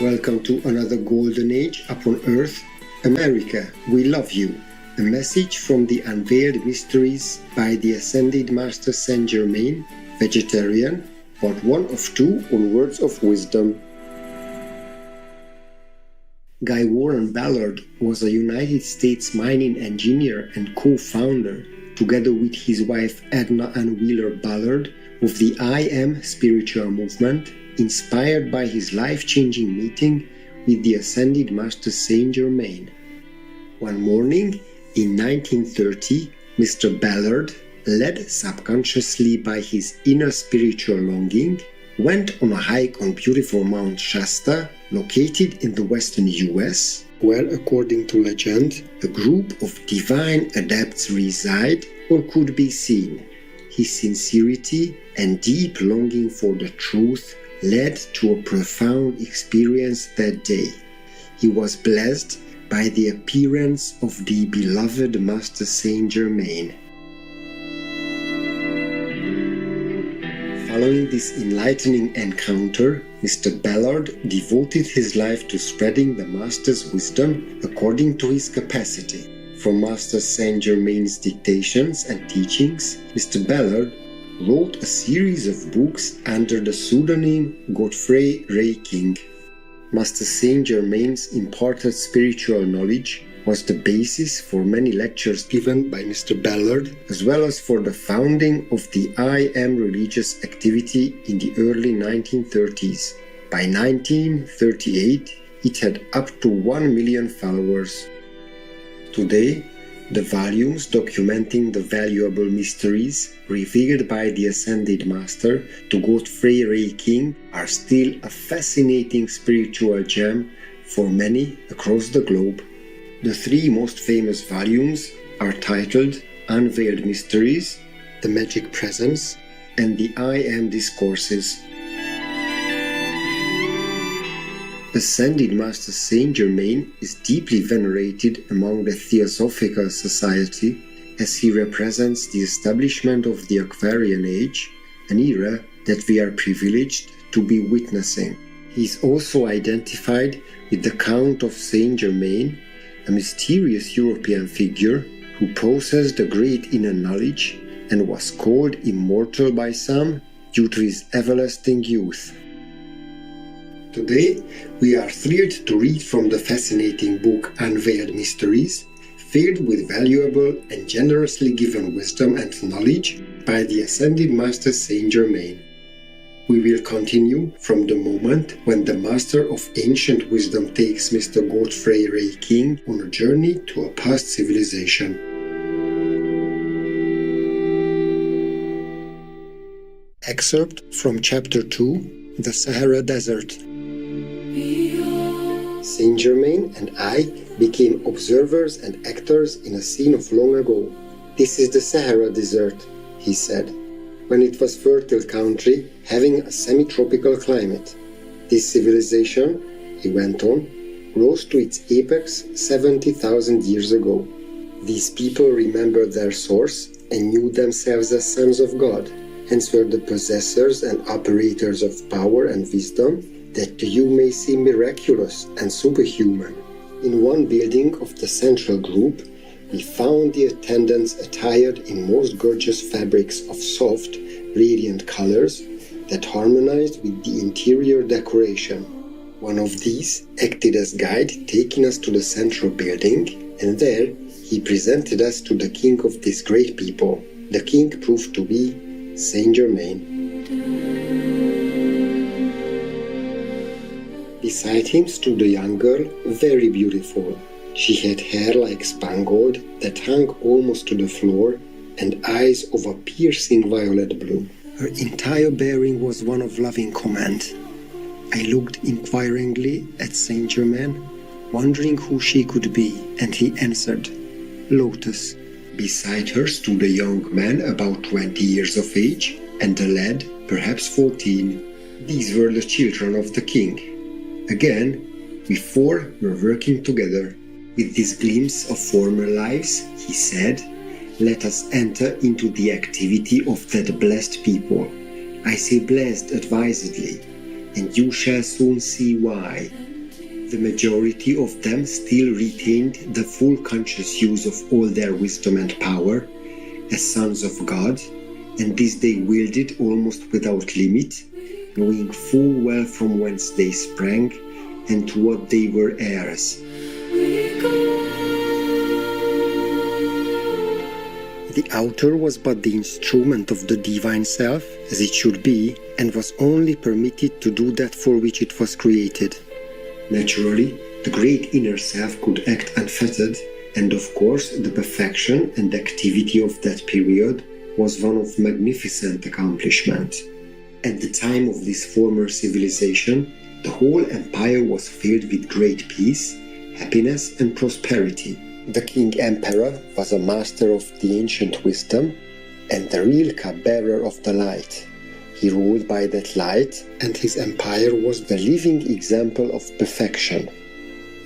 Welcome to another golden age upon earth. America, we love you. A message from the unveiled mysteries by the Ascended Master Saint Germain, vegetarian, part 1 of 2 on words of wisdom. Guy Warren Ballard was a United States mining engineer and co-founder, together with his wife Edna Ann Wheeler Ballard, of the I Am spiritual movement, inspired by his life-changing meeting with the Ascended Master Saint Germain. One morning in 1930, Mr. Ballard, led subconsciously by his inner spiritual longing, went on a hike on beautiful Mount Shasta, located in the western US, where, according to legend, a group of divine adepts reside or could be seen. His sincerity and deep longing for the truth led to a profound experience that day. He was blessed by the appearance of the beloved Master Saint Germain. Following this enlightening encounter, Mr. Ballard devoted his life to spreading the Master's wisdom according to his capacity. From Master Saint Germain's dictations and teachings, Mr. Ballard wrote a series of books under the pseudonym Godfrey Ray King. Master Saint Germain's imparted spiritual knowledge was the basis for many lectures given by Mr. Ballard, as well as for the founding of the I Am religious activity in the early 1930s. By 1938, it had up to 1 million followers. Today, the volumes documenting the valuable mysteries revealed by the Ascended Master to Godfrey Ray King are still a fascinating spiritual gem for many across the globe. The 3 most famous volumes are titled Unveiled Mysteries, The Magic Presence, and the I Am Discourses. Ascended Master Saint Germain is deeply venerated among the Theosophical Society as he represents the establishment of the Aquarian Age, an era that we are privileged to be witnessing. He is also identified with the Count of Saint Germain, a mysterious European figure who possessed a great inner knowledge and was called immortal by some due to his everlasting youth. Today, we are thrilled to read from the fascinating book Unveiled Mysteries, filled with valuable and generously given wisdom and knowledge by the Ascended Master Saint Germain. We will continue from the moment when the Master of Ancient Wisdom takes Mr. Godfrey Ray King on a journey to a past civilization. Excerpt from Chapter 2, The Sahara Desert. Saint Germain and I became observers and actors in a scene of long ago. This is the Sahara Desert, he said, when it was fertile country having a semi-tropical climate. This civilization, he went on, rose to its apex 70,000 years ago. These people remembered their source and knew themselves as sons of God, hence were the possessors and operators of power and wisdom that to you may seem miraculous and superhuman. In one building of the central group, we found the attendants attired in most gorgeous fabrics of soft, radiant colors that harmonized with the interior decoration. One of these acted as guide, taking us to the central building, and there he presented us to the king of this great people. The king proved to be Saint Germain. Beside him stood a young girl, very beautiful. She had hair like spun gold that hung almost to the floor and eyes of a piercing violet blue. Her entire bearing was one of loving command. I looked inquiringly at Saint Germain, wondering who she could be, and he answered, Lotus. Beside her stood a young man about 20 years of age, and a lad, perhaps 14. These were the children of the king. Again, we 4 were working together. With this glimpse of former lives, he said, let us enter into the activity of that blessed people. I say blessed advisedly, and you shall soon see why. The majority of them still retained the full conscious use of all their wisdom and power as sons of God, and this they wielded almost without limit, knowing full well from whence they sprang and to what they were heirs. The outer was but the instrument of the divine self, as it should be, and was only permitted to do that for which it was created. Naturally, the great inner self could act unfettered, and of course the perfection and activity of that period was one of magnificent accomplishment. At the time of this former civilization, the whole empire was filled with great peace, happiness and prosperity. The King Emperor was a master of the ancient wisdom and the real cup-bearer of the light. He ruled by that light, and his empire was the living example of perfection.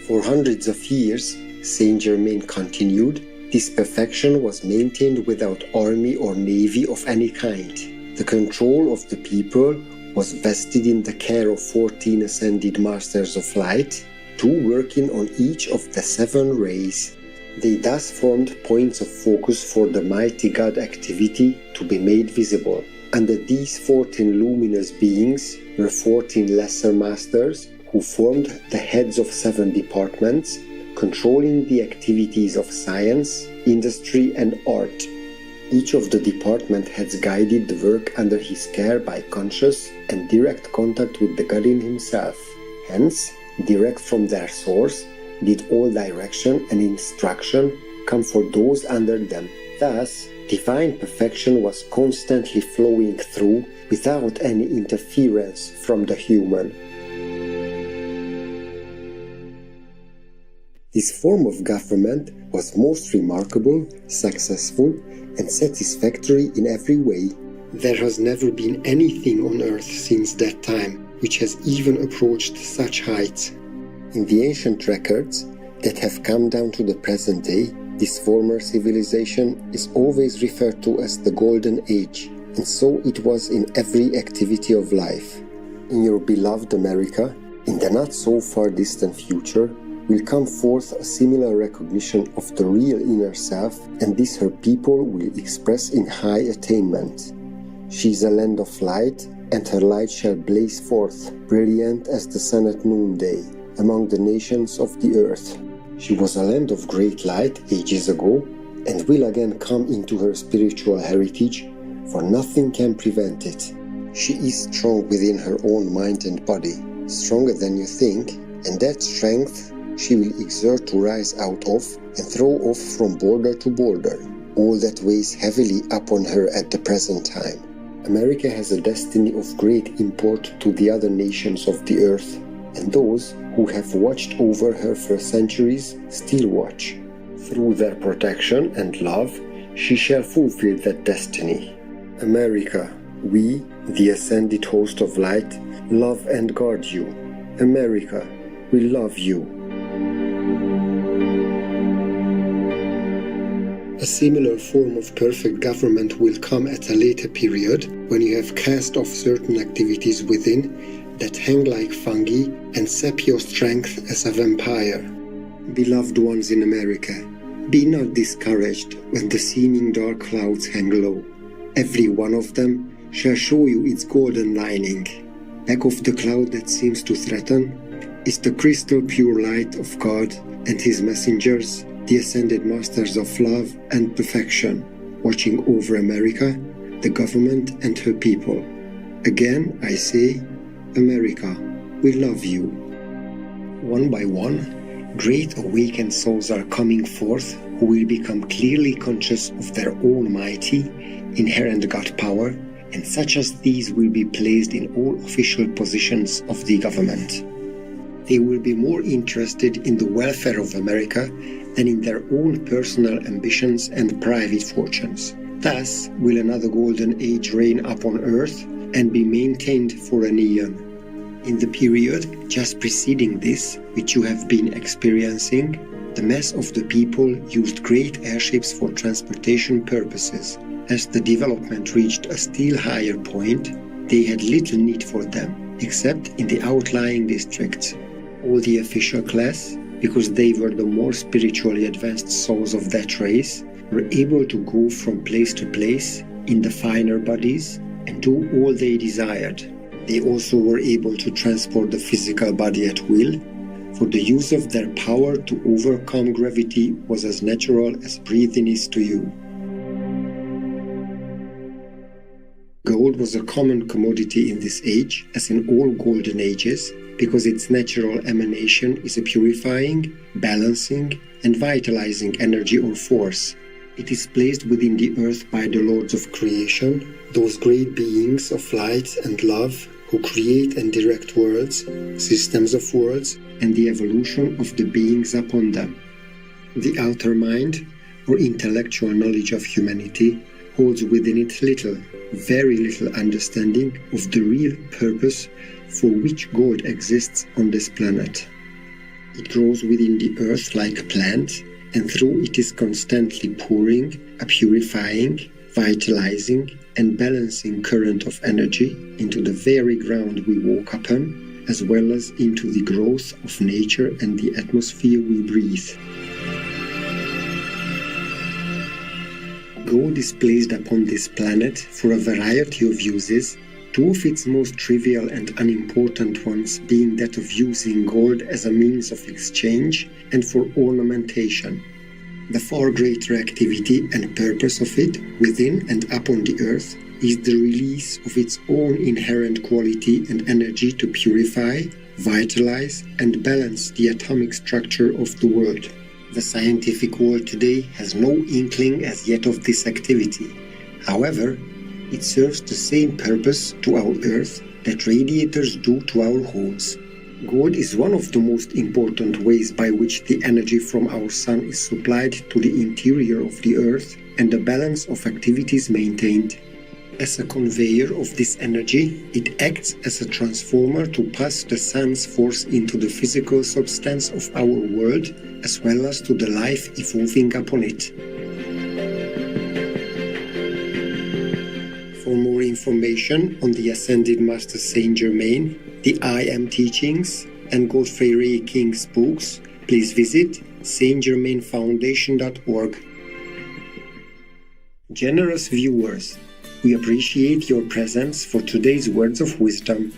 For hundreds of years, Saint Germain continued, this perfection was maintained without army or navy of any kind. The control of the people was vested in the care of 14 ascended masters of light, 2 working on each of the 7 rays. They thus formed points of focus for the mighty God activity to be made visible. Under these 14 luminous beings were 14 lesser masters who formed the heads of 7 departments, controlling the activities of science, industry and art. Each of the department heads guided the work under his care by conscious and direct contact with the God in himself. Hence, direct from their source, did all direction and instruction come for those under them. Thus, divine perfection was constantly flowing through without any interference from the human. This form of government was most remarkable, successful, and satisfactory in every way. There has never been anything on earth since that time which has even approached such heights. In the ancient records that have come down to the present day, this former civilization is always referred to as the Golden Age, and so it was in every activity of life. In your beloved America, in the not so far distant future, will come forth a similar recognition of the real inner self, and this her people will express in high attainment. She is a land of light, and her light shall blaze forth, brilliant as the sun at noonday, among the nations of the earth. She was a land of great light ages ago, and will again come into her spiritual heritage, for nothing can prevent it. She is strong within her own mind and body, stronger than you think, and that strength she will exert to rise out of and throw off from border to border all that weighs heavily upon her at the present time. America has a destiny of great import to the other nations of the earth, and those who have watched over her for centuries still watch. Through their protection and love, she shall fulfill that destiny. America, we, the ascended host of light, love and guard you. America, we love you. A similar form of perfect government will come at a later period, when you have cast off certain activities within that hang like fungi and sap your strength as a vampire. Beloved ones in America, be not discouraged when the seeming dark clouds hang low. Every one of them shall show you its golden lining. Back of the cloud that seems to threaten is the crystal pure light of God and his messengers, the ascended masters of love and perfection, watching over America, the government and her people. Again, I say, America, we love you. One by one, great awakened souls are coming forth who will become clearly conscious of their own mighty, inherent God power, and such as these will be placed in all official positions of the government. They will be more interested in the welfare of America than in their own personal ambitions and private fortunes. Thus will another golden age reign upon earth and be maintained for an eon. In the period just preceding this, which you have been experiencing, the mass of the people used great airships for transportation purposes. As the development reached a still higher point, they had little need for them, except in the outlying districts. All the official class, because they were the more spiritually advanced souls of that race, were able to go from place to place in the finer bodies and do all they desired. They also were able to transport the physical body at will, for the use of their power to overcome gravity was as natural as breathing is to you. Gold was a common commodity in this age, as in all golden ages, because its natural emanation is a purifying, balancing, and vitalizing energy or force. It is placed within the earth by the lords of creation, those great beings of light and love who create and direct worlds, systems of worlds, and the evolution of the beings upon them. The outer mind, or intellectual knowledge of humanity, holds within it little, very little understanding of the real purpose for which gold exists on this planet. It grows within the earth like a plant, and through it is constantly pouring a purifying, vitalizing, and balancing current of energy into the very ground we walk upon, as well as into the growth of nature and the atmosphere we breathe. Gold is placed upon this planet for a variety of uses, two of its most trivial and unimportant ones being that of using gold as a means of exchange and for ornamentation. The far greater activity and purpose of it within and upon the earth is the release of its own inherent quality and energy to purify, vitalize, and balance the atomic structure of the world. The scientific world today has no inkling as yet of this activity. However, it serves the same purpose to our earth that radiators do to our homes. Gold is one of the most important ways by which the energy from our sun is supplied to the interior of the earth and the balance of activities maintained. As a conveyor of this energy, it acts as a transformer to pass the sun's force into the physical substance of our world, as well as to the life evolving upon it. For more information on the Ascended Master Saint Germain, the I Am Teachings, and Godfrey Ray King's books, please visit stgermainfoundation.org. Generous viewers, we appreciate your presence for today's words of wisdom.